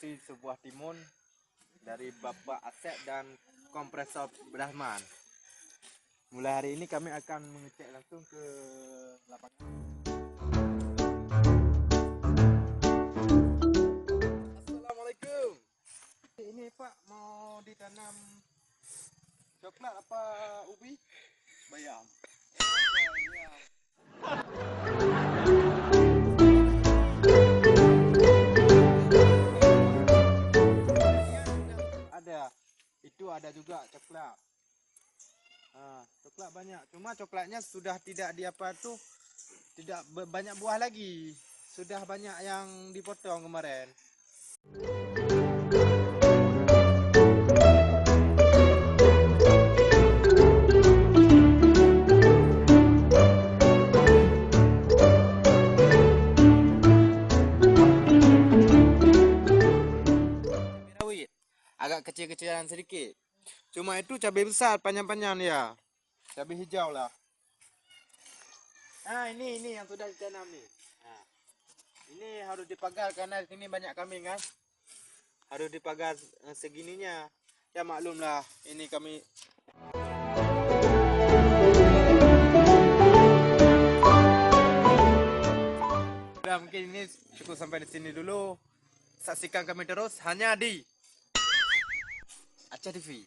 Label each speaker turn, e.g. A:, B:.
A: konstruksi sebuah timun dari Bapak Asep dan kompresor Brahman. Mulai hari ini kami akan mengecek langsung ke lapangan. Assalamualaikum. Ini Pak mau ditanam coklat apa ubi? Bayam. Ada juga coklat. Coklat banyak. Cuma coklatnya sudah tidak tidak banyak buah lagi. Sudah banyak yang dipotong kemarin. Agak kecil-kecilan sedikit. Cuma itu cabai besar, panjang-panjang ya. Cabai hijau lah. Nah, ini yang sudah ditanam nih. Nah, ini harus dipagar karena di sini banyak kambing kan. Harus dipagar segininya. Ya maklumlah, ini kami. Udah, mungkin ini cukup sampai di sini dulu. Saksikan kami terus hanya di Aceh TV.